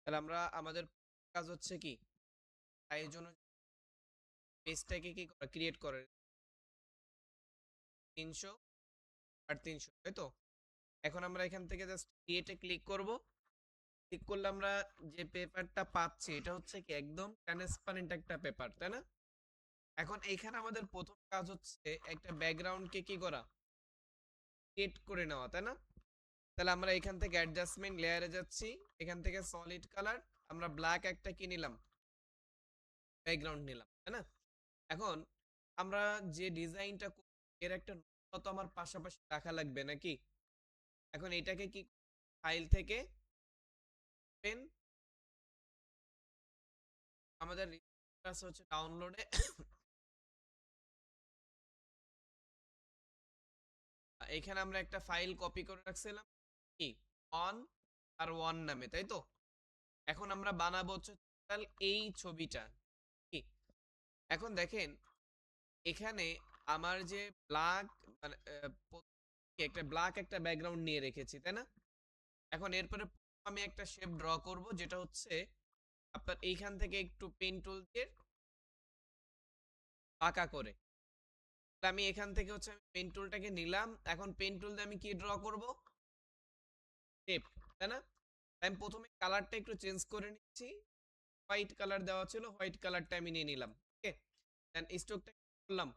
তাহলে আমরা আমাদের কাজ হচ্ছে কি এই জন্য পেজটাকে কি করা ক্রিয়েট করে 300 আর 300 তাই তো। এখন আমরা এখান থেকে জাস্ট ক্রিয়েটে ক্লিক করব। ক্লিক করলে আমরা যে পেপারটা পাচ্ছি এটা হচ্ছে কি একদম ট্রান্সপারেন্ট একটা পেপার, তাই না? এখন এইখানে আমাদের প্রথম কাজ হচ্ছে একটা ব্যাকগ্রাউন্ডকে কি করা, ক্রিয়েট করে নেওয়া, তাই না? তাহলে আমরা এখান থেকে অ্যাডজাস্টমেন্ট লেয়ারে যাচ্ছি, এখান থেকে সলিড কালার আমরা ব্ল্যাক একটা কি নিলাম, ব্যাকগ্রাউন্ড নিলাম, তাই না? এখন আমরা যে ডিজাইনটা এর একটা তো আমার পাশাপাশি রাখা লাগবে নাকি? এখন এটাকে কি ফাইল থেকে পেন আমাদের আছে হচ্ছে ডাউনলোডে এখানে আমরা একটা ফাইল কপি করে রাখছিলাম কি অন আর ওয়ান নামে, তাই তো। এখন আমরা বানাবো হচ্ছে টোটাল এই ছবিটা কি। এখন দেখেন এখানে আমার যে ব্ল্যাক মানে একটা ব্ল্যাক একটা ব্যাকগ্রাউন্ড নিয়ে রেখেছি, তাই না? এখন এরপরে আমি একটা শেপ ড্র করব যেটা হচ্ছে আপনার এইখান থেকে একটু পেন টুল দিয়ে পাকা করে। আমি এখান থেকে হচ্ছে আমি পেন টুলটাকে নিলাম, এখন পেন টুল দিয়ে আমি কি ড্র করব, শেপ, তাই না? আমি প্রথমে কালারটা একটু চেঞ্জ করে নিচ্ছি, হোয়াইট কালার দেওয়া ছিল, হোয়াইট কালারটা আমি নিয়ে নিলাম। ওকে, দেন স্ট্রোকটা করলাম,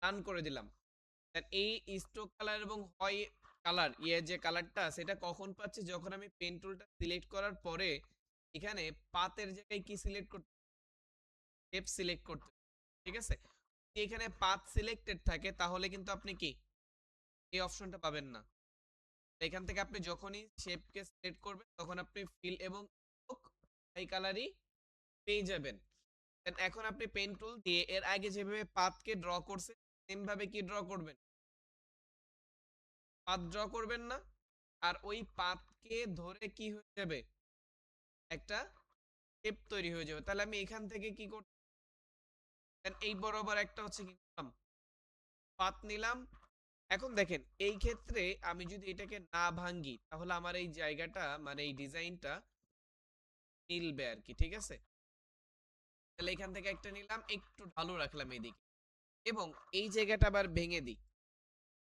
রান করে দিলাম। দেন এই স্ট্রোক কালার এবং হোয়াইট কালার যে কালারটা সেটা কখন পাচ্ছি, যখন আমি পেন টুলটা সিলেক্ট করার পরে এখানে পাতের জায়গায় কি সিলেক্ট করতে, শেপ সিলেক্ট করতে, ঠিক আছে। এখানে পাথ সিলেক্টেড থাকে তাহলে কিন্তু আপনি কি এই অপশনটা পাবেন না। এখান থেকে আপনি যখনই শেপকে সিলেক্ট করবেন তখন আপনি ফিল এবং এই কালারই পেয়ে যাবেন। এখন আপনি পেন টুল দিয়ে এর আগে যেভাবে পাথকে ড্র করছেন সেম ভাবে কি ড্র করবেন, পাথ ড্র করবেন না, আর ওই পাথকে ধরে কি হয়ে যাবে, একটা শেপ তৈরি হয়ে যাবে। তাহলে আমি এখান থেকে কি করব, এই বরাবর একটা হচ্ছে কি করলাম, পাথ নিলাম। এখন দেখেন এই ক্ষেত্রে আমি যদি এটাকে না ভাঙ্গি তাহলে আমার এই জায়গাটা মানে এই ডিজাইনটা মিলবে আর কি, ঠিক আছে। তাহলে এখান থেকে একটা নিলাম, একটু ঢালু রাখলাম এদিকে, এবং এই জায়গাটা আবার ভেঙে দিই।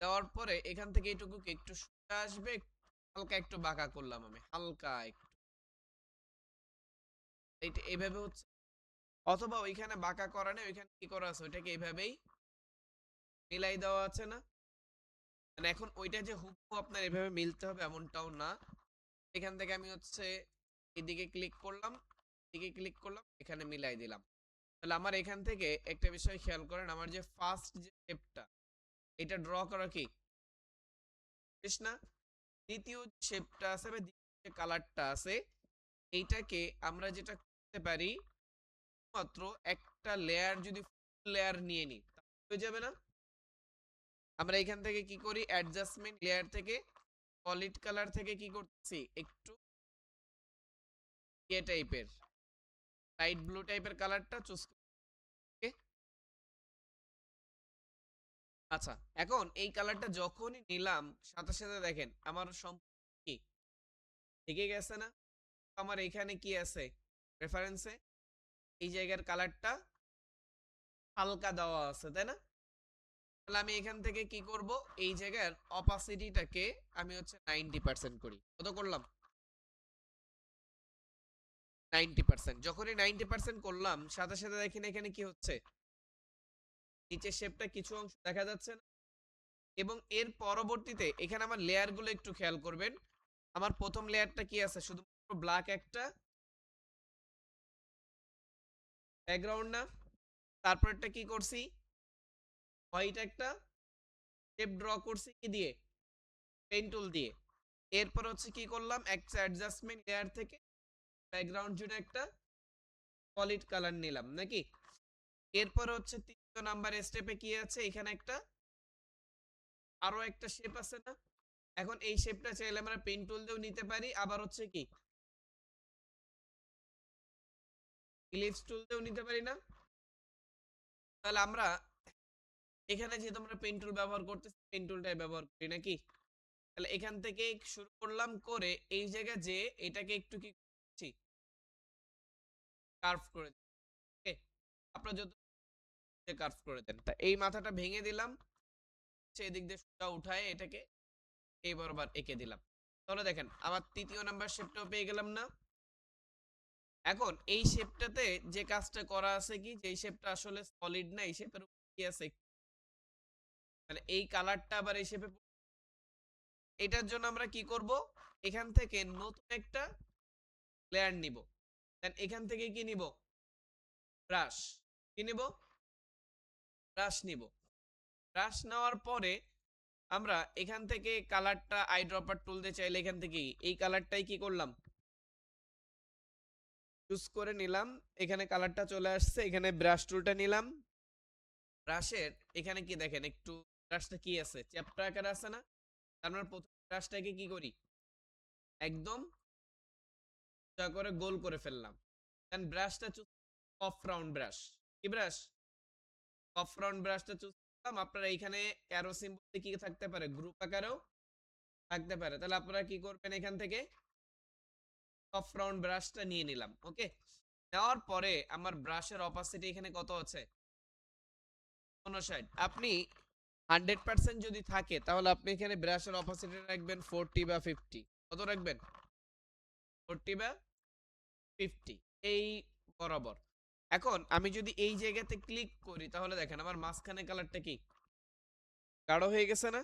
দেওয়ার পরে এখান থেকে এইটুকুকে একটু সোজা আসবে, হালকা একটু বাঁকা করলাম আমি, হালকা একটু এইটা এইভাবে হচ্ছে। অথবা ওইখানে বাঁকা করা নেই, ওইখানে কি করা আছে ওইটাকে এইভাবেই মিলাই দেওয়া আছে না। মানে এখন ওইটা যে হুবহু আপনার এভাবে মিলতে হবে এমনটাও না। এখান থেকে আমি হচ্ছে এদিকে ক্লিক করলাম, এদিকে ক্লিক করলাম, এখানে মিলাই দিলাম। তাহলে আমার এখান থেকে একটা বিষয় খেয়াল করেন, আমার যে ফার্স্ট যে শেপটা এটা ড্র করা কি শেষ না, দ্বিতীয় শেপটা আছে বা দ্বিতীয় যে কালারটা আছে এইটাকে আমরা যেটা করতে পারি মাত্র একটা লেয়ার যদি ফুল লেয়ার নিয়ে নিই হয়ে যাবে না। আমরা এখান থেকে কি করি, অ্যাডজাস্টমেন্ট লেয়ার থেকে সলিড কালার থেকে কি করতেছি একটু টাইপের লাইট ব্লু টাইপের কালারটা চুজ করে। আচ্ছা, এখন এই কালারটা যখনই নিলাম সাথে সাথে দেখেন আমার সম্পূর্ণ কি থেকে গেছে না। আমার এখানে কি আছে রেফারেন্সে এই জায়গার কালারটা হালকা দেওয়া আছে, তাই না? তাহলে আমি এখান থেকে কি করব, এই জায়গার অপাসিটিটাকে আমি হচ্ছে 90% করি। কত করলাম, 90%। যখনই 90% করলাম সাথে সাথে দেখেন এখানে কি হচ্ছে, নিচের শেপটা কিছু অংশ দেখা যাচ্ছে না। এবং এর পরবর্তীতে এখানে আমার লেয়ারগুলো একটু খেয়াল করবেন। আমার প্রথম লেয়ারটা কি আছে, শুধুমাত্র ব্ল্যাক একটা ব্যাকগ্রাউন্ড না। তারপরটা কি করছি, হোয়াইট একটা শেপ ড্র করছি কি দিয়ে, পেন টুল দিয়ে। এরপর হচ্ছে কি করলাম, একটা অ্যাডজাস্টমেন্ট লেয়ার থেকে ব্যাকগ্রাউন্ড জুড়ে একটা সলিড কালার নিলাম নাকি। এরপর হচ্ছে তৃতীয় নাম্বার স্টেপে কি আছে, এখানে একটা আরো একটা শেপ আছে না। এখন এই শেপটা চাইলে আমরা পেন টুল দিয়েও নিতে পারি, আবার হচ্ছে কি ইলিপস টুল দিয়েও নিতে পারি না। তাহলে আমরা এখানে যেহেতু আমরা পেন টুল ব্যবহার করতেছি পেন টুলটাই ব্যবহার করি নাকি। তাহলে এখান থেকে শুরু করলাম করে এই জায়গায় যে এটাকে একটু কি কার্ভ করে দিন। ওকে, আপনার যত কার্ভ করে দেন। তা এই মাথাটা ভেঙে দিলাম, সেই দিক দিয়ে সোজা উঠায় এটাকে এই বরাবর এঁকে দিলাম। তাহলে দেখেন আমার তৃতীয় নাম্বার শেপটাও পেয়ে গেলাম না? এখন এই শেপটাতে যে কাজটা করা আছে কি, যে এই শেপটা আসলে সলিড না, এই শেপের উপর কি আছে, মানে এই কালারটা আবার এই শেপে, এটার জন্য আমরা কি করব, এখান থেকে নতুন একটা লেয়ার নিব। দেন এখান থেকে কি নিব, ব্রাশ। কি নিব, ব্রাশ নিব। ব্রাশ নেওয়ার পরে আমরা এখান থেকে কালারটা আই ড্রপার টুল দিয়ে চাইলে এখান থেকে এই কালারটাই কি করলাম, চুজ করে নিলাম। এখানে কালারটা চলে আসছে, এখানে ব্রাশ টুলটা নিলাম। ব্রাশের এখানে কি দেখেন একটু, ব্রাশটা কি আছে, চ্যাপ্টা আকারে আছে না? তার মানে প্রথম ব্রাশটাকে কি করি, একদম সোজা করে গোল করে ফেললাম। দেন ব্রাশটা চুজ, অফ রাউন্ড ব্রাশ। কি ব্রাশ, অফ রাউন্ড ব্রাশটা চুজ করলাম। আপনারা এখানে অ্যারো সিম্বল কি থাকতে পারে, গ্রুপ আকারেও থাকতে পারে। তাহলে আপনারা কি করবেন, এখান থেকে অফ রাউন্ড ব্রাশটা নিয়ে নিলাম। ওকে, নেওয়ার পরে আমার ব্রাশের অপাসিটি এখানে কত আছে, 59। আপনি 100% যদি থাকে তাহলে আপনি এখানে ব্রাশের অপাসিটি রাখবেন 40 বা 50। কত রাখবেন, 40 বা 50 এই বরাবর। এখন আমি যদি এই জায়গাতে ক্লিক করি তাহলে দেখেন আমার মাঝখানে কালারটা কি গাঢ় হয়ে গেছে না?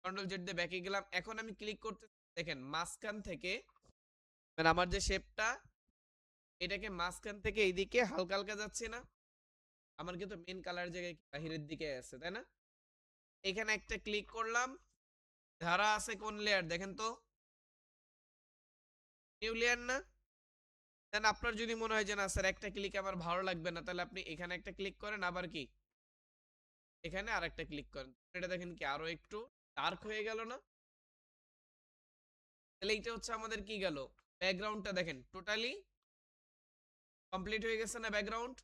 কন্ট্রোল জেড দিয়ে ব্যাকে গেলাম। এখন আমি ক্লিক করতে, দেখেন মাঝখান থেকে, মানে আমার যে শেপটা, এটাকে মাঝখান থেকে এইদিকে হালকা হালকা যাচ্ছে না? আমার কিন্তু মেন কালার জায়গায় বাহিরের দিকে আছে, তাই না? এখানে একটা ক্লিক করলাম, ধারা আছে কোন লেয়ার দেখেন তো, নিউ লেয়ার না? দেন আপনার যদি মনে হয় যে না স্যার একটা ক্লিক আমার ভালো লাগবে না, তাহলে আপনি এখানে একটা ক্লিক করেন, আবার কি এখানে আরেকটা ক্লিক করেন। এটা দেখেন কি আরো একটু ডার্ক হয়ে গেল না? তাহলে এইটা হচ্ছে আমাদের কি গেল, ব্যাকগ্রাউন্ডটা দেখেন টোটালি কমপ্লিট হয়ে গেছে না ব্যাকগ্রাউন্ড?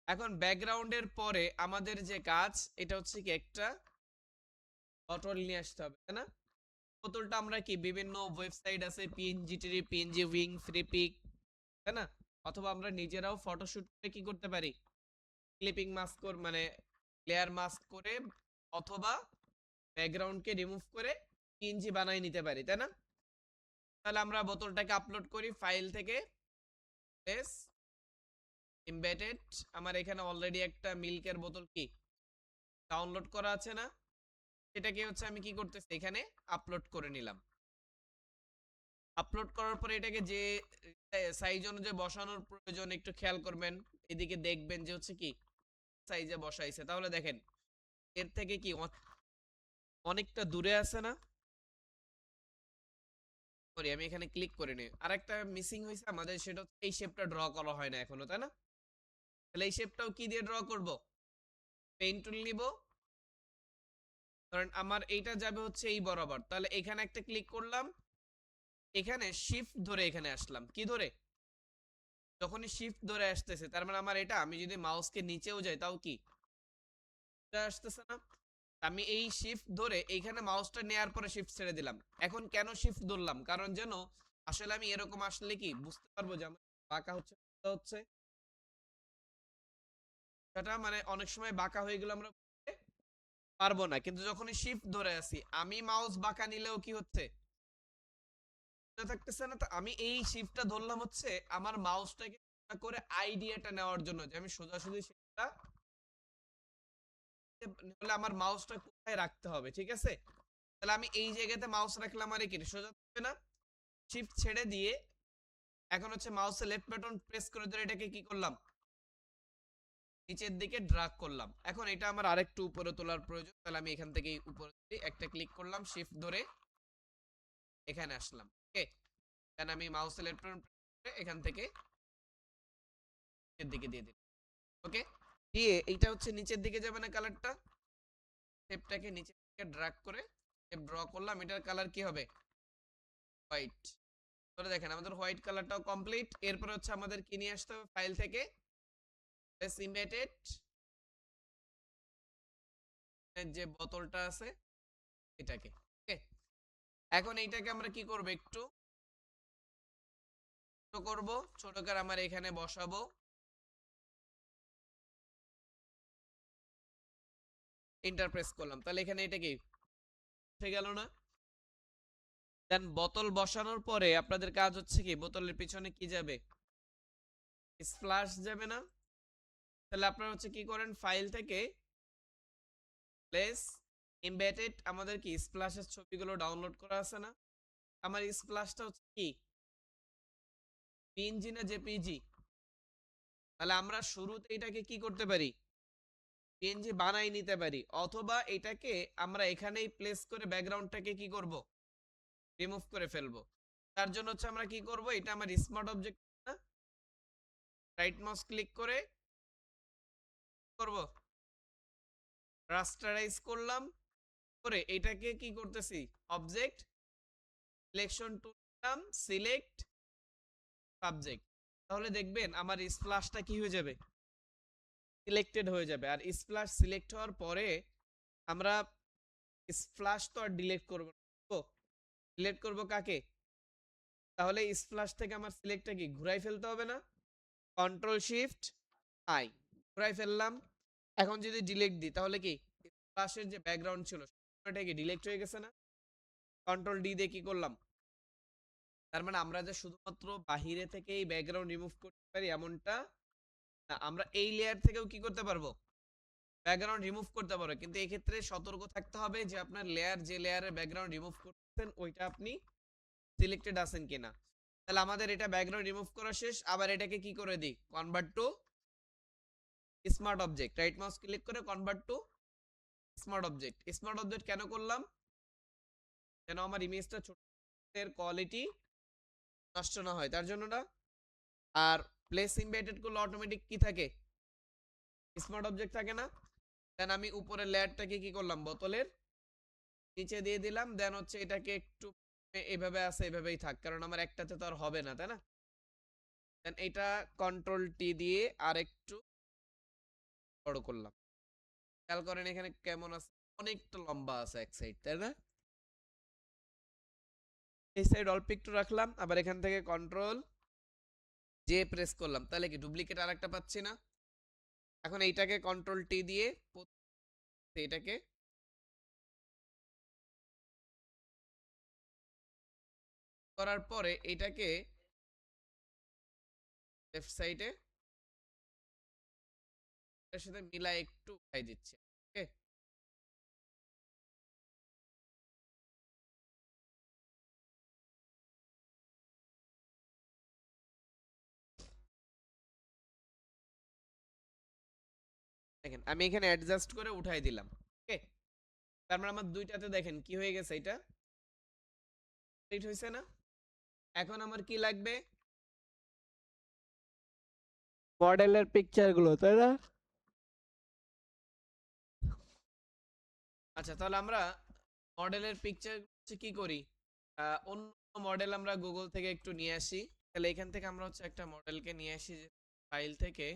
এখন ব্যাকগ্রাউন্ডের পরে আমাদের যে কাজ, এটা হচ্ছে কি একটা বোতল নিয়ে আসতে হবে, তাই না? বোতলটা আমরা কি বিভিন্ন ওয়েবসাইট আছে, PNG tree, PNG wing, Freepik, তাই না? অথবা আমরা নিজেরাও ফটোশুট করে কি করতে পারি, ক্লিপিং মাস্ক করে, মানে লেয়ার মাস্ক করে, অথবা ব্যাকগ্রাউন্ডকে রিমুভ করে পিএনজি বানাই নিতে পারি, তাই না? তাহলে আমরা বোতলটাকে আপলোড করি ফাইল থেকে, এস এমবেডেড। আমার এখানে অলরেডি একটা মিল্কের বোতল কি ডাউনলোড করা আছে না? সেটাকে হচ্ছে আমি কি করতেছি, এখানে আপলোড করে নিলাম। আপলোড করার পরে এটাকে যে সাইজ অনুযায়ী বসানোর প্রয়োজন একটু খেয়াল করবেন, এদিকে দেখবেন যে হচ্ছে কি সাইজে বসাইছে। তাহলে দেখেন এর থেকে কি অনেকটা দূরে আছে না? সরি আমি এখানে ক্লিক করে নিই। আরেকটা মিসিং হয়েছে আমাদের, সেটা হচ্ছে এই শেপটা ড্র করা হয় না এখনো, তাই না? তাহলে এই শেপটাও কি দিয়ে ড্র করব, পেইন্ট টুল নিব। কারণ আমার এইটা যাবে হচ্ছে এই বরাবর, তাহলে এখানে একটা ক্লিক করলাম, এখানে শিফট ধরে এখানে আসলাম। কি ধরে, যখনই শিফট ধরে আসতেছে তার মানে আমার এটা, আমি যদি মাউসকে নিচেও যাই তাও কি আসতেছে না? আমি এই শিফট ধরে এইখানে মাউসটা নেয়ার পরে শিফট ছেড়ে দিলাম। এখন কেন শিফট ধরলাম, কারণ যেন আসলে আমি এরকম আসলে কি বুঝতে পারবো যে আমার বাঁকা হচ্ছে হচ্ছে সেটা, মানে অনেক সময় বাঁকা হয়ে গেলে আমরা বুঝতে পারবো না, কিন্তু যখনই শিফট ধরে আছি আমি মাউস বাঁকা নিলেও কি হচ্ছে থাকতেছে না। তো আমি এই শিফটটা ধরলাম হচ্ছে আমার মাউসটাকে করে আইডিয়াটা নেওয়ার জন্য, যে আমি সোজাসুজি সেটা হলে আমার মাউসটা কোথায় রাখতে হবে, ঠিক আছে? তাহলে আমি এই জায়গাতে মাউস রাখলাম, আর কি সোজা থাকবে না? শিফট ছেড়ে দিয়ে এখন হচ্ছে মাউসের লেফট বাটন প্রেস করে ধরে এটাকে কি করলাম, নিচের দিকে ড্রাগ করলাম। এখন এটা আমার আরেকটু উপরে তোলার প্রয়োজন, তাহলে আমি এখান থেকে উপরে একটা ক্লিক করলাম, শিফট ধরে এখানে আসলাম। ওকে, দেন আমি মাউসের লেফট বাটন এখান থেকে নিচের দিকে দিয়ে দিলাম। ওকে, দিয়ে এইটা হচ্ছে নিচের দিকে যাবে না কালারটা, শেপটাকে নিচের দিকে ড্রাগ করে শেপ ড্র করলাম। এটার কালার কি হবে, হোয়াইট। তাহলে দেখেন আমাদের হোয়াইট কালারটাও কমপ্লিট। এরপর হচ্ছে আমাদের কি নিয়ে আসতে হবে, ফাইল থেকে সিমেটেড যে বোতলটা আছে এটাকে। ওকে, এখন এইটাকে আমরা কি করব, একটু করব, ছোট করে আমার এখানে বসাবো। এন্টার প্রেস করলাম, তাহলে এখানে এটা কি উঠে গেল না? দেন বোতল বসানোর পরে আপনাদের কাজ হচ্ছে কি, বোতলের পিছনে কি যাবে, স্প্লাশ যাবে না? তাহলে আপনারা হচ্ছে কি করেন, ফাইল থেকে প্লেস এমবেডেড আমাদের কি স্প্লাশের ছবিগুলো ডাউনলোড করা আছে না? আমার স্প্লাশটা হচ্ছে কি পিএনজি না জেপিজি? তাহলে আমরা শুরুতে এটাকে কি করতে পারি, পিএনজি বানাই নিতে পারি, অথবা এটাকে আমরা এখানেই প্লেস করে ব্যাকগ্রাউন্ডটাকে কি করব, রিমুভ করে ফেলবো। তার জন্য হচ্ছে আমরা কি করব, এটা আমার স্মার্ট অবজেক্ট না, রাইট মাউস ক্লিক করে করব রাস্টারাইজ করলাম, করে এটাকে কি করতেছি, অবজেক্ট সিলেকশন টুল নাম সিলেক্ট সাবজেক্ট। তাহলে দেখবেন আমার স্প্লাশটা কি হয়ে যাবে, সিলেক্টেড হয়ে যাবে। আর স্প্লাশ সিলেক্ট হওয়ার পরে আমরা স্প্লাশ তো আর ডিলিট করব না, ডিলিট করব কাকে? তাহলে স্প্লাশ থেকে আমার সিলেক্টটা কি ঘুরাই ফেলতে হবে না? কন্ট্রোল শিফট আই, ঘুরাই ফেললাম। এখন যদি ডিলিট দিই তাহলে কি স্প্লাশের যে ব্যাকগ্রাউন্ড ছিল সেটা কি ডিলিট হয়ে গেছে না? কন্ট্রোল ডি দিয়ে কি করলাম, তার মানে আমরা যে শুধুমাত্র বাহিরে থেকে এই ব্যাকগ্রাউন্ড রিমুভ করতে পারি এমনটা না, আমরা এই লেয়ার থেকেও কি করতে পারবো, ব্যাকগ্রাউন্ড রিমুভ করতে পারবো। কিন্তু এই ক্ষেত্রে সতর্ক থাকতে হবে যে আপনার লেয়ার, যে লেয়ারের ব্যাকগ্রাউন্ড রিমুভ করতেছেন ওইটা আপনি সিলেক্টেড আছেন কিনা। তাহলে আমাদের এটা ব্যাকগ্রাউন্ড রিমুভ করা শেষ। আবার এটাকে কি করে দিই, convert to smart object, right mouse click করে convert to smart object. Smart object কেন করলাম, যেন আমার ইমেজটা ছোটের কোয়ালিটি নষ্ট না হয় তার জন্য না। আর প্লেস ইমবেডেড করলে অটোমেটিক কি থাকে, স্মার্ট অবজেক্ট থাকে না। দেন আমি উপরের লেয়ারটাকে কি করলাম, বোতলের নিচে দিয়ে দিলাম। দেন হচ্ছে এটাকে একটু এইভাবে আছে, এইভাবেই থাক, কারণ আমার একটাতে তো আর হবে না, তাই না? দেন এটা কন্ট্রোল টি দিয়ে আর একটু বড় করলাম। খেয়াল করেন এখানে কেমন আছে, অনেকটা লম্বা আছে এক সাইড, তাই না? এই সাইড অল্প একটু রাখলাম, আবার এখান থেকে কন্ট্রোল জে প্রেস করলাম, তাহলে কি ডুপ্লিকেট আর একটা পাচ্ছি না? এখন এইটাকে কন্ট্রোল টি দিয়ে এটাকে করার পরে এটাকে লেফট সাইডে এর সাথে মিলাই একটু উঠাই দিচ্ছি। ওকে, দেখেন আমি এখানে অ্যাডজাস্ট করে উঠাই দিলাম। ওকে, তার মানে আমার দুইটাতে দেখেন কি হয়ে গেছে, এটা ঠিক হয়েছে না? এখন আমার কি লাগবে, মডেলের পিকচার গুলো, তাই না? আচ্ছা তাহলে আমরা মডেলের পিকচার কি করি, অন্য মডেল আমরা গুগল থেকে একটু নিয়ে আসি। তাহলে এখান থেকে আমরা হচ্ছে একটা মডেলকে নিয়ে আসি, ফাইল থেকে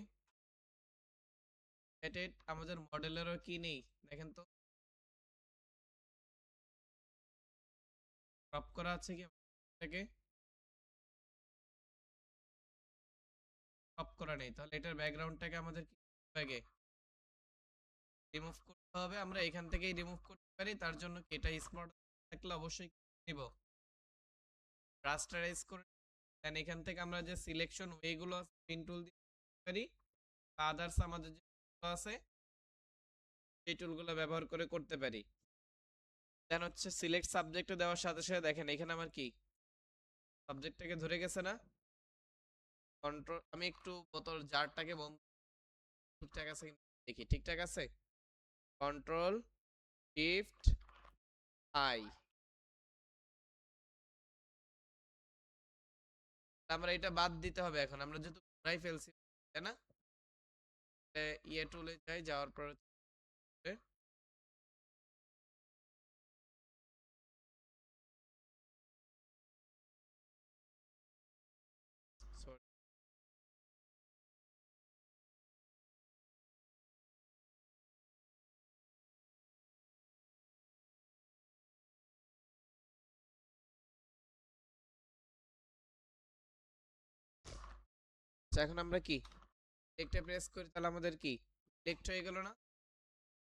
এডিট, আমাদের মডেলেরও কি নেই দেখেন তো, ক্রপ করা আছে কি, এটাকে ক্রপ করা নেই। তাহলে এটার ব্যাকগ্রাউন্ডটাকে আমাদের কি আগে রিমুভ করতে হবে। আমরা এখান থেকেই রিমুভ করতে পারি, তার জন্য কি এটা স্মার্ট থাকলে অবশ্যই নিব, রাস্টারাইজ করে। দেন এখান থেকে আমরা যে সিলেকশন ওয়েগুলো আছে পিন টুল দিয়ে পারি, আদার্স আমাদের যে আছে সেই টুলগুলো ব্যবহার করে করতে পারি। দেন হচ্ছে সিলেক্ট সাবজেক্ট দেওয়ার সাথে সাথে দেখেন এখানে আমার কি সাবজেক্টটাকে ধরে গেছে না? কন্ট্রোল, আমি একটু বোতল জারটাকে বন্ধ, ঠিকঠাক আছে কিনা দেখি, ঠিকঠাক আছে। কন্ট্রোল শিফট আই, আমরা এটা বাদ দিতে হবে এখন, আমরা যেহেতু ঘুরাই ফেলছি, তাই না? ইয়ে টুলে যাই, যাওয়ার পর আচ্ছা এখন আমরা কি একটা প্রেস করি তাহলে আমাদের কি সিলেক্ট হয়ে গেল না?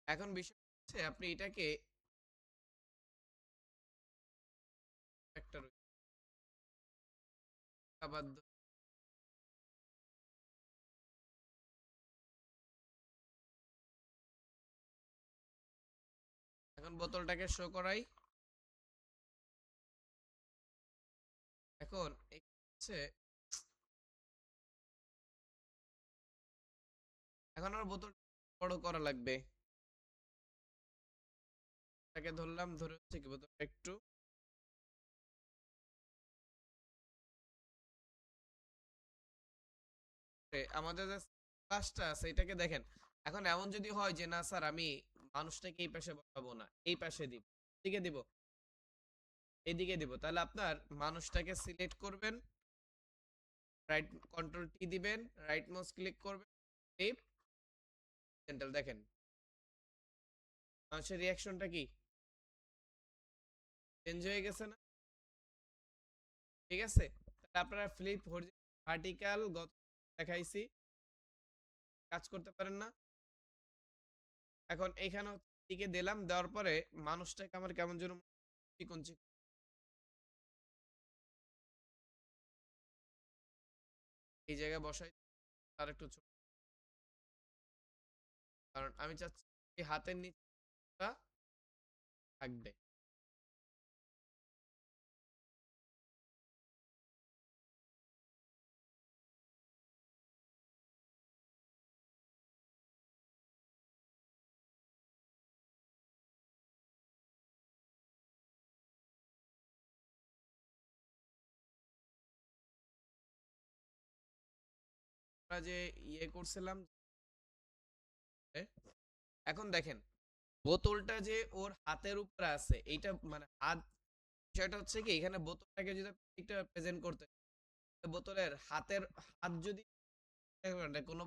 এখন বিষয় হচ্ছে আপনি এটাকে একটা আবার এখন বোতলটাকে শো করাই। এখন হচ্ছে এখন আমার বোতল বড় করা লাগবে। তাকে ধরলাম, ধরে হচ্ছে কি বোতলটা একটু আমাদের যে কাজটা আছে এটাকে দেখেন। এখন এমন যদি হয় যে না স্যার আমি মানুষটাকে এই পাশে বসাবো না, এই পাশে দিব, এদিকে দিব, এদিকে দিব, তাহলে আপনার মানুষটাকে সিলেক্ট করবেন, রাইট কন্ট্রোল টি দিবেন, রাইট মাউস ক্লিক করবেন, টিপ সেন্টার। দেখেন মানুষের রিয়াকশনটা কি চেঞ্জ হয়ে গেছে না? ঠিক আছে, তাহলে আপনারা ফ্লিপ ভার্টিক্যাল গত দেখাইছি, কাজ করতে পারেন না? এখন এইখানে দিকে দিলাম, দেওয়ার পরে মানুষটাকে আমার কেমন যেন চিকন চিকন এই জায়গায় বসাই, আর একটু ছোট, কারণ আমি চাচ্ছি এই হাতের নিচটা থাকবে। আমরা যে ইয়ে করছিলাম, এখন দেখেন বোতলটা যে ওর হাতের উপরে আছে, এইটা মানে হাত, বিষয়টা হচ্ছে কি এখানে বোতলটাকে যদি একটা প্রেজেন্ট করতে, বোতলের হাতের হাত যদি কোনো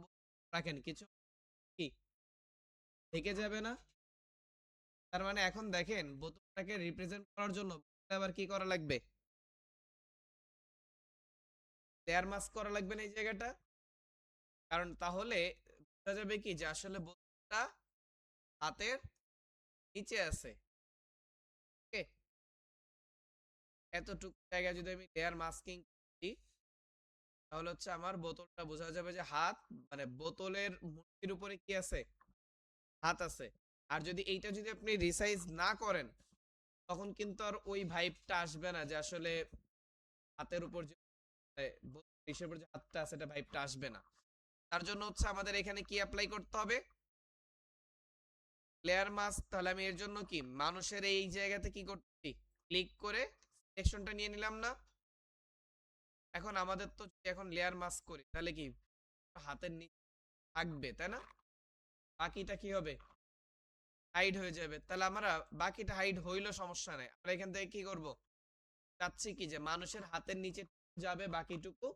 রাখেন কিছু কি থেকে যাবে না? তার মানে এখন দেখেন বোতলটাকে রিপ্রেজেন্ট করার জন্য আবার কি করা লাগবে? লেয়ার মাস্ক করা লাগবে না এই জায়গাটা। কারণ তাহলে বোঝা যাবে কি যে আসলে বোতলটা হাতের নিচে আছে। ওকে, এতটুকু জায়গা যদি আমি লেয়ার মাস্কিং করি তাহলে হচ্ছে আমার বোতলটা বোঝা যাবে যে হাত, মানে বোতলের মুঠির উপরে কি আছে? হাত আছে। আর যদি এইটা যদি আপনি রিসাইজ না করেন তখন কিন্তু আর ওই ভাইবটা আসবে না যে আসলে হাতের উপর যে ইসের উপর যে হাতটা আছে এটা ভাইবটা আসবে না। তার জন্য হচ্ছে আমাদের এখানে কি অ্যাপ্লাই করতে হবে? Layer mask. তাহলে আমি এর জন্য কি মানুষের এই জায়গাতে কি করছি, ক্লিক করে সিলেকশনটা নিয়ে নিলাম না? এখন আমাদের তো এখন লেয়ার মাস্ক করি তাহলে কি হাতের নিচে থাকবে, তাই না? বাকিটা কি হবে? হাইড হয়ে যাবে। তাহলে আমরা বাকিটা হাইড হইলো সমস্যা নাই, আমরা এখান থেকে কি করব, চাচ্ছি কি যে মানুষের হাতের নিচে যাবে, বাকিটুকু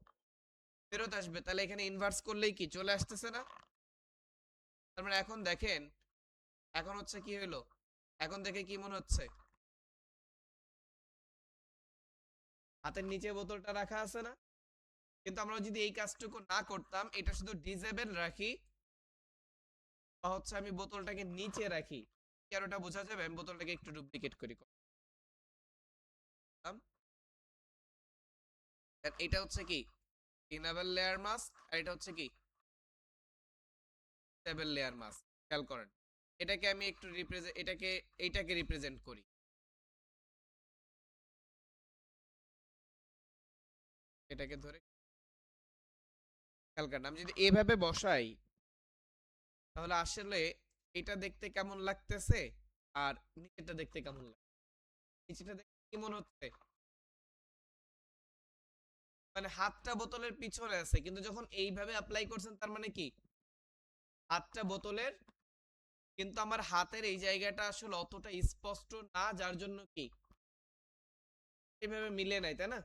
ফেরত আসবে। তাহলে এখানে ইনভার্স করলেই কি চলে আসতেছে না? তার মানে এখন দেখেন, এখন হচ্ছে কি হইলো, এখন দেখে কি মনে হচ্ছে হাতের নিচে বোতলটা রাখা আছে না? কিন্তু আমরা যদি এই কাজটুকু না করতাম, এটা শুধু ডিজেবল রাখি বা হচ্ছে আমি বোতলটাকে নিচে রাখি, আর ওটা বোঝা যাবে। আমি বোতলটাকে একটু ডুপ্লিকেট করি করলাম। এটা হচ্ছে কি ইনেবল লেয়ার মাস্ক, আর এটা হচ্ছে কি ডিসেবল লেয়ার মাস্ক। খেয়াল করেন এটাকে আমি একটু রিপ্রেজেন্ট, এইটাকে রিপ্রেজেন্ট করি, এটাকে ধরে খেয়াল করেন আমি যদি এভাবে বসাই তাহলে আসলে এটা দেখতে কেমন লাগতেছে আর নিচেটা দেখতে কেমন লাগে? নিচেটা দেখতে কি মনে হচ্ছে, মানে হাতটা বোতলের পিছনে আছে, কিন্তু যখন এইভাবে অ্যাপ্লাই করছেন তার মানে কি হাতটা বোতলের, কিন্তু আমার হাতের এই জায়গাটা আসলে অতটা স্পষ্ট না, যার জন্য কি এইভাবে মিলে নাই, তাই না?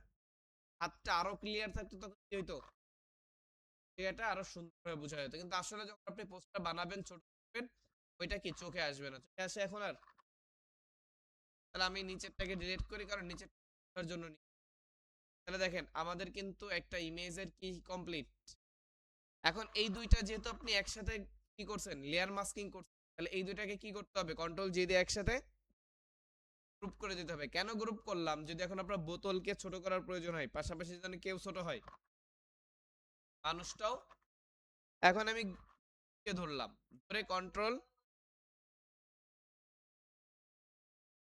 হাতটা আরো ক্লিয়ার থাকতো তখন কি হইতো, জায়গাটা আরো সুন্দরভাবে বোঝা যেত। কিন্তু আসলে যখন আপনি পোস্টটা বানাবেন, ছোট করবেন, ওইটা কি চোখে আসবে না, চোখে আসে এখন আর? তাহলে আমি নিচেরটাকে ডিলিট করি, কারণ নিচের জন্য তাহলে দেখেন আমাদের কিন্তু একটা ইমেজের কি কমপ্লিট, এখন এই দুইটা যেহেতু আপনি একসাথে কি করছেন, লেয়ার মাস্কিং করছেন, তাহলে এই দুইটাকে কি করতে হবে, কন্ট্রোল জি দিয়ে একসাথে গ্রুপ করে দিতে হবে। কেন গ্রুপ করলাম, যদি এখন আপনার বোতলকে ছোট করার প্রয়োজন হয়, পাশাপাশি যেন কেউ ছোট হয়, মানুষটাও। এখন আমি কে ধরলাম, ধরে কন্ট্রোল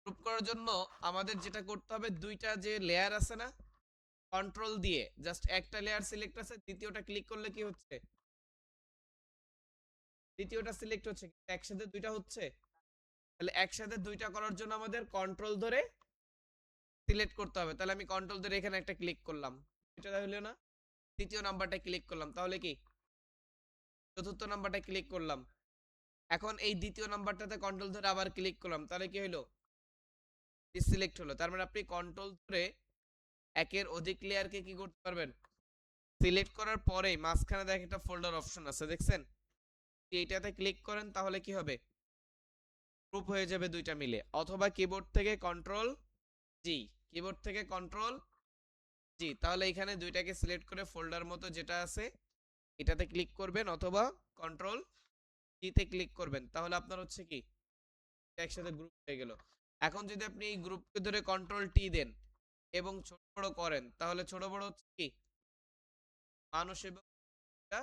গ্রুপ করার জন্য আমাদের যেটা করতে হবে, দুইটা যে লেয়ার আছে না, কন্ট্রোল দিয়ে জাস্ট একটা লেয়ার সিলেক্ট আছে, দ্বিতীয়টা ক্লিক করলে কি হচ্ছে, দ্বিতীয়টা সিলেক্ট হচ্ছে, কিন্তু একসাথে দুইটা হচ্ছে। তাহলে একসাথে দুইটা করার জন্য আমাদের কন্ট্রোল ধরে সিলেক্ট করতে হবে। তাহলে আমি কন্ট্রোল ধরে এখানে একটা ক্লিক করলাম, এটা হলো না, তৃতীয় নাম্বারটা ক্লিক করলাম, তাহলে কি চতুর্থ নাম্বারটা ক্লিক করলাম। এখন এই দ্বিতীয় নাম্বারটাতে কন্ট্রোল ধরে আবার ক্লিক করলাম, তাহলে কি হলো, সিলেক্ট হলো। তার মানে আপনি কন্ট্রোল ধরে একের অধিক লেয়ারকে কি করতে পারবেন, সিলেক্ট করার পরেই মাঝখানে দেখেন একটা ফোল্ডার অপশন আছে, দেখছেন, এইটাতে ক্লিক করেন তাহলে কি হবে, গ্রুপ হয়ে যাবে দুইটা মিলে। অথবা কিবোর্ড থেকে কন্ট্রোল জি, কিবোর্ড থেকে কন্ট্রোল জি, তাহলে এখানে দুইটাকে সিলেক্ট করে ফোল্ডার মতো যেটা আছে এটাতে ক্লিক করবেন, অথবা কন্ট্রোল জি তে ক্লিক করবেন, তাহলে আপনার হচ্ছে কি একসাথে গ্রুপ হয়ে গেল। এখন যদি আপনি এই গ্রুপকে ধরে কন্ট্রোল টি দেন এবং ছোট বড় করেন, তাহলে ছোট বড় হচ্ছে কি মানুষ এবং এটা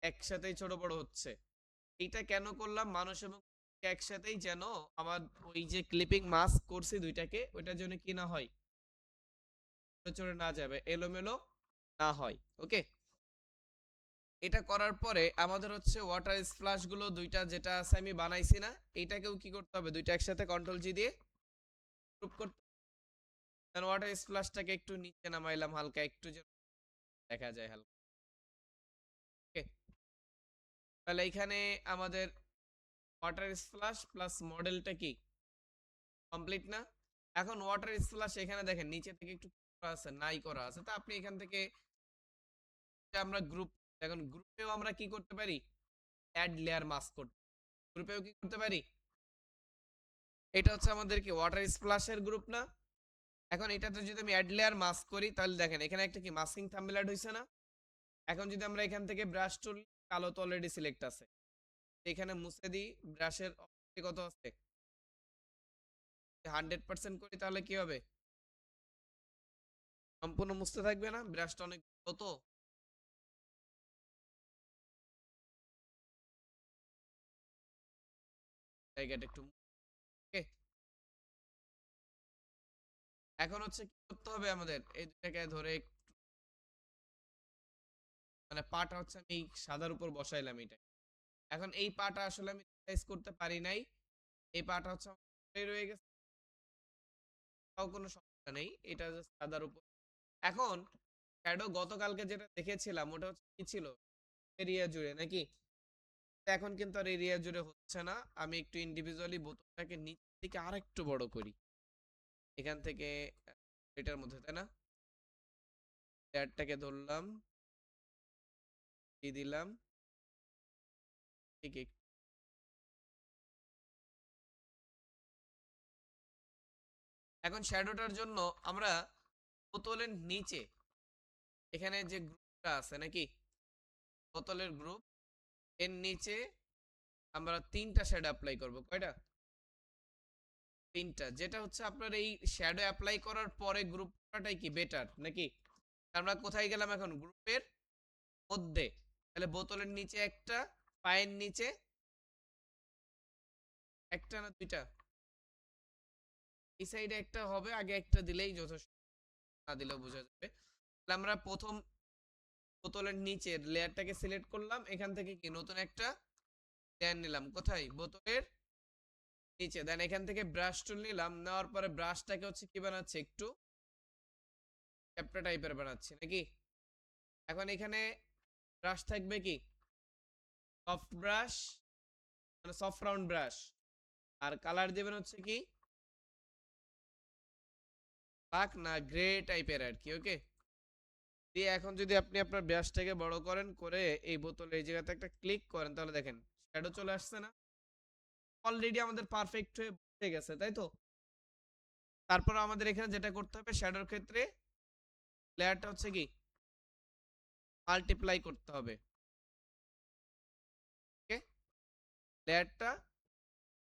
একসাথেই ছোট বড় হচ্ছে। এইটা কেন করলাম, মানুষ এবং একসাথেই যেন আমার ওই যে ক্লিপিং মাস্ক করছি দুইটাকে, ওইটার জন্য কি না হয়, চড়ে না যাবে, এলোমেলো না হয়। ওকে, এটা করার পরে আমাদের হচ্ছে ওয়াটার স্প্লাশ গুলো দুইটা যেটা আছে আমি বানাইছি না, এইটাকেও কি করতে হবে, দুইটা একসাথে কন্ট্রোল জি দিয়ে গ্রুপ করতে। ওয়াটার স্প্লাশটাকে একটু নিচে নামাইলাম হালকা, একটু যেন দেখা যায় হালকা। ওকে, তাহলে এখানে আমাদের ওয়াটার স্প্লাশ প্লাস মডেলটা কি কমপ্লিট না। এখন ওয়াটার স্প্লাশ এখানে দেখেন নিচে থেকে একটু করা আছে, নাই করা আছে, তা আপনি এখান থেকে আমরা গ্রুপ, এখন গ্রুপেও আমরা কি করতে পারি, অ্যাড লেয়ার মাস্ক করতে, গ্রুপেও কি করতে পারি, এটা হচ্ছে আমাদের কি ওয়াটার স্প্লাশের গ্রুপ না। এখন এটাতে যদি আমি অ্যাড লেয়ার মাস্ক করি, তাহলে দেখেন এখানে একটা কি মাস্কিং থাম্বনেল অ্যাড হইছে না। এখন যদি আমরা এখান থেকে ব্রাশ টুল, কালো তো অলরেডি সিলেক্ট আছে, এখানে মুছে দিই, ব্রাশের কত আছে 100% করি, তাহলে কি হবে, সম্পূর্ণ মুছতে থাকবে না, ব্রাশটা অনেক কত জায়গাটা একটু। ওকে, এখন হচ্ছে কি করতে হবে আমাদের, এই দুটাকে ধরে মানে পাটা হচ্ছে আমি সাদার উপর বসাইলাম এটা। এখন এই পাটা আসলে আমি সাইজ করতে পারি নাই, এই পাটা হচ্ছে আমার উপরেই রয়ে গেছে, তাও কোনো সমস্যা নেই, এটা জাস্ট সাদার উপর। এখন শ্যাডো গতকালকে যেটা দেখেছিলাম ওটা হচ্ছে কি ছিল, এরিয়া জুড়ে নাকি, এখন কিন্তু আর এরিয়া জুড়ে হচ্ছে না। আমি একটু ইন্ডিভিজুয়ালি বোতলটাকে নিচের দিকে আরেকটু বড় করি, এখান থেকে এটার মধ্যে, তাই না, লেয়ারটাকে ধরলাম, দিয়ে দিলাম, ঠিক এখন শ্যাডোটার জন্য আমরা বোতলের নিচে এখানে যে গ্রুপটা আছে নাকি, বোতলের গ্রুপ, এর নিচে আমরা তিনটা শ্যাডো অ্যাপ্লাই করব, কয়টা, তিনটা, যেটা হচ্ছে আপনার এই শ্যাডো অ্যাপ্লাই করার পরে গ্রুপ করাটাই কি বেটার নাকি। আমরা কোথায় গেলাম এখন, গ্রুপের মধ্যে, তাহলে বোতলের নিচে একটা, পায়ের নিচে একটা না দুইটা, এই সাইডে একটা হবে, আগে একটা দিলেই যথেষ্ট, না দিলেও বোঝা যাবে। তাহলে আমরা প্রথম বোতলের নিচের লেয়ারটাকে সিলেক্ট করলাম, এখান থেকে কি নতুন একটা লেয়ার নিলাম, কোথায়, বোতলের নিচে, দেন এখান থেকে ব্রাশ টুল নিলাম, নেওয়ার পরে ব্রাশটাকে হচ্ছে কি বানাচ্ছে, একটু চ্যাপ্টা টাইপের বানাচ্ছি নাকি। এখন এখানে ব্রাশ থাকবে কি সফট ব্রাশ, মানে সফট রাউন্ড ব্রাশ, আর কালার দেবেন হচ্ছে কি ব্ল্যাক না গ্রে টাইপের আর কি। ওকে, দিয়ে এখন যদি আপনি আপনার ব্রাশটাকে বড় করেন, করে এই বোতলে এই জায়গাতে একটা ক্লিক করেন, তাহলে দেখেন শ্যাডো চলে আসছে না, অলরেডি আমাদের পারফেক্ট হয়ে বসে গেছে, তাই তো। তারপর আমাদের এখানে যেটা করতে হবে শ্যাডোর ক্ষেত্রে, লেয়ারটা হচ্ছে কি মাল্টিপ্লাই করতে হবে। ওকে, লেয়ারটা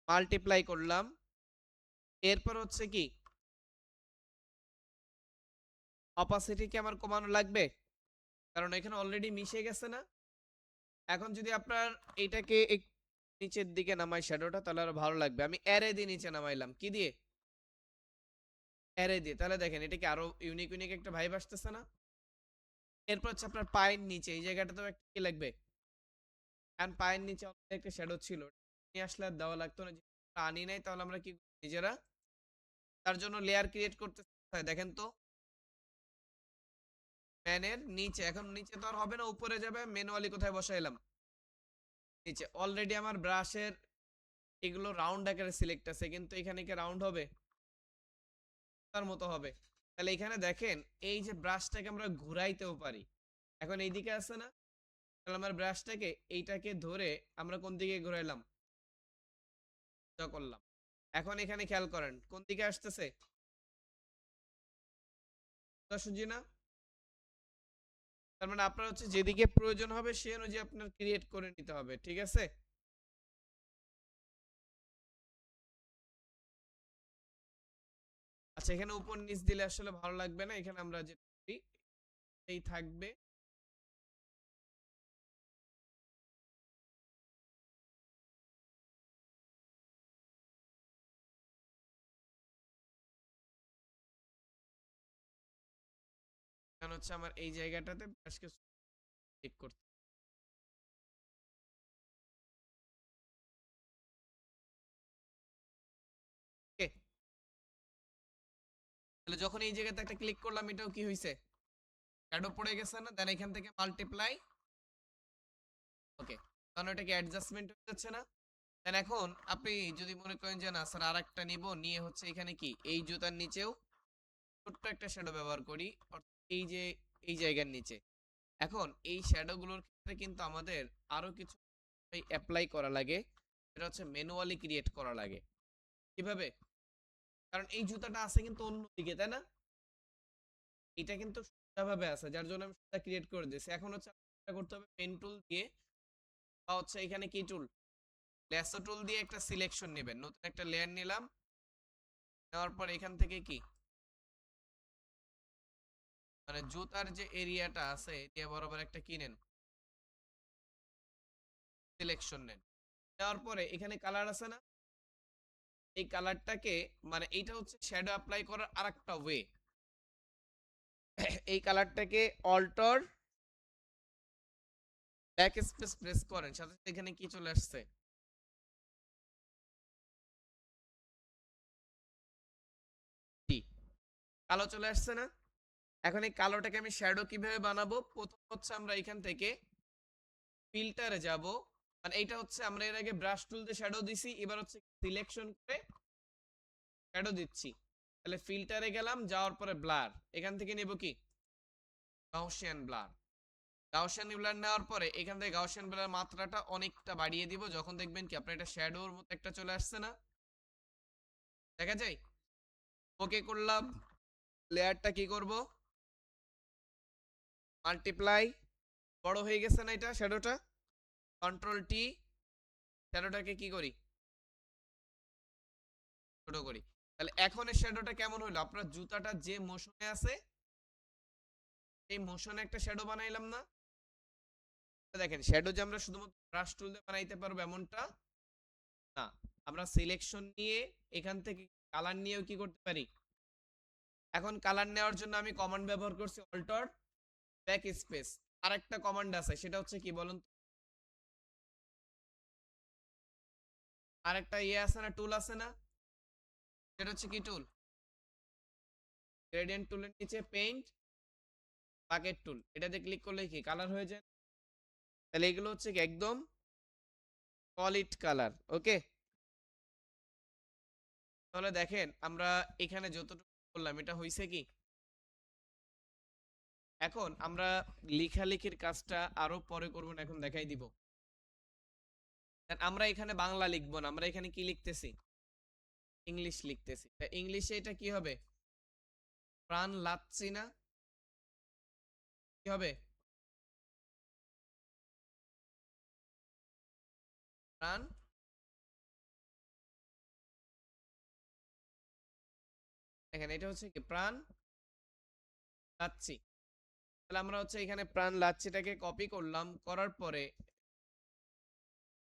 মাল্টিপ্লাই করলাম। এরপর হচ্ছে কি অপাসিটি কি আমার কমানো লাগবে, কারণ এখানে অলরেডি মিশে গেছে না। এখন যদি আপনার এটাকে নিচের দিকে নামাই শ্যাডোটা, তাহলে আরো ভালো লাগবে। আমি অ্যারে দিয়ে নিচে নামাইলাম, কি দিয়ে? অ্যারে দিয়ে। তাহলে দেখেন এটা কি আরো ইউনিক ইউনিক একটা ভাইব আসতেছে না? এরপর হচ্ছে আপনার পায়ের নিচে এই জায়গাটাতেও একটা কি লাগবে, কারণ পায়ের নিচে একটা শ্যাডো ছিল, নিয়ে আসলে আর দেওয়া লাগতো না। যেহেতু আনি নাই, তাহলে আমরা কি নিজেরা তার জন্য লেয়ার ক্রিয়েট করতে হয়। দেখেন তো ম্যানের নিচে, এখন নিচে তো আর হবে না, উপরে যাবে। ম্যানুয়ালি কোথায় বসাইলাম? নিচে। অলরেডি আমার ব্রাশের এগুলো রাউন্ড আকারে সিলেক্ট আছে, কিন্তু এখানে কি রাউন্ড হবে? তার মতো হবে। তাহলে এখানে দেখেন এই যে ব্রাশটাকে আমরা ঘুরাইতেও পারি। এখন এইদিকে আছে না, তাহলে আমার ব্রাশটাকে এইটাকে ধরে আমরা কোন দিকে ঘুরাইলাম, সোজা করলাম। এখন এখানে খেয়াল করেন কোন দিকে আসতেছে, সোজাসুজি না? তার মানে আপনার হচ্ছে যেদিকে প্রয়োজন হবে সে অনুযায়ী আপনার ক্রিয়েট করে নিতে হবে, ঠিক আছে? আচ্ছা, এখানে উপর নিচ দিলে আসলে ভালো লাগবে না, এখানে আমরা যেটা করি এই থাকবে। কারণ হচ্ছে আমার এই জায়গাটাতে ব্রাশকে ক্লিক করতে। ওকে, তাহলে যখন এই জায়গাতে একটা ক্লিক করলাম, এটাও কি হয়েছে, শ্যাডো পড়ে গেছে না? দেন এখান থেকে মাল্টিপ্লাই। ওকে, কারণ এটাকে অ্যাডজাস্টমেন্ট হয়ে যাচ্ছে না? দেন এখন আপনি যদি মনে করেন যে না স্যার আর একটা নিব, নিয়ে হচ্ছে এখানে কি এই জুতার নিচেও ছোট্ট একটা শ্যাডো ব্যবহার করি, অর্থাৎ এই যে এই জায়গার নিচে। এখন এই শ্যাডো গুলোর ক্ষেত্রে কিন্তু আমাদের আরো কিছু অ্যাপ্লাই করা লাগে, এটা হচ্ছে ম্যানুয়ালি ক্রিয়েট করা লাগে। কিভাবে? কারণ এই জুতাটা আছে কিন্তু অন্যদিকে, তাই না? এটা কিন্তু সোজাভাবে আছে, যার জন্য আমি সোজা ক্রিয়েট করে দিয়েছি। এখন হচ্ছে আপনার করতে হবে পেন টুল দিয়ে, বা হচ্ছে এখানে কি টুল, ল্যাসো টুল দিয়ে একটা সিলেকশন নেবেন। নতুন একটা লেয়ার নিলাম, নেওয়ার পর এখান থেকে কি মানে জুতার যে এরিয়াটা আছে এরিয়া বরাবর একটা কি নেন, সিলেকশন নেন। নেওয়ার পরে এখানে কালার আছে না, এই কালারটাকে মানে এইটা হচ্ছে শ্যাডো অ্যাপ্লাই করার আরেকটা ওয়ে। এই কালারটাকে অল্টার ব্যাক স্পেস প্রেস করেন, সাথে সাথে এখানে কি চলে আসছে, টি, কালো চলে আসছে না? এখন এই কালোটাকে আমি শ্যাডো কিভাবে বানাবো? প্রথম হচ্ছে আমরা এখান থেকে ফিল্টারে যাব, মানে এইটা হচ্ছে আমরা এর আগে ব্রাশ টুল দিয়ে শ্যাডো দিছি, এবার হচ্ছে সিলেকশন করে শ্যাডো দিচ্ছি। তাহলে ফিল্টারে গেলাম, যাওয়ার পরে ব্লার, এখান থেকে নেব কি গাউসিয়ান ব্লার। গাউসিয়ান ব্লার নেওয়ার পরে এখান থেকে গাউসিয়ান ব্লার মাত্রাটা অনেকটা বাড়িয়ে দিব, যখন দেখবেন কি আপনার এটা শ্যাডোর মতো একটা চলে আসছে না, দেখা যায়? ওকে করলাম। লেয়ারটা কি করব, মাল্টিপ্লাই, বড় হয়ে গেছে না এটা শ্যাডোটা, কন্ট্রোল টি, শ্যাডোটাকে কি করি, ছোট করি। তাহলে এখন এই শ্যাডোটা কেমন হলো? আপনার জুতাটা যে মোশনে আছে এই মোশনে একটা শ্যাডো বানাইলাম না? দেখেন শ্যাডো যে আমরা শুধুমাত্র ব্রাশ টুল দিয়ে বানাইতে পারবো এমনটা না, আমরা সিলেকশন নিয়ে এখান থেকে কালার নিয়েও কি করতে পারি। এখন কালার নেওয়ার জন্য আমি কমান্ড ব্যবহার করছি অল্টার ব্যাক স্পেস। আরেকটা কমান্ড আছে, সেটা হচ্ছে কি বলুন তো? আরেকটা ইয়ে আছে না, টুল আছে না, সেটা হচ্ছে কি টুল, গ্রেডিয়েন্ট টুলের নিচে পেইন্ট বাকেট টুল, এটাতে ক্লিক করলে কি কালার হয়ে যায়। তাহলে এগুলো হচ্ছে কি একদম সলিড কালার। ওকে, তাহলে দেখেন আমরা এখানে যতটুকু করলাম এটা হইছে কি। এখন আমরা লেখালেখির কাজটা আরো পরে করব না, এখন দেখাই দিব। আমরা এখানে বাংলা লিখবো না, আমরা এখানে কি লিখতেছি, ইংলিশ লিখতেছি। ইংলিশে এটা কি হবে, প্রাণ লাচ্ছি না, কি হবে, প্রাণ দেখেন এটা হচ্ছে কি প্রাণ লাচ্ছি। তাহলে আমরা হচ্ছে এখানে প্রাণ লাচ্ছিটাকে কপি করলাম, করার পরে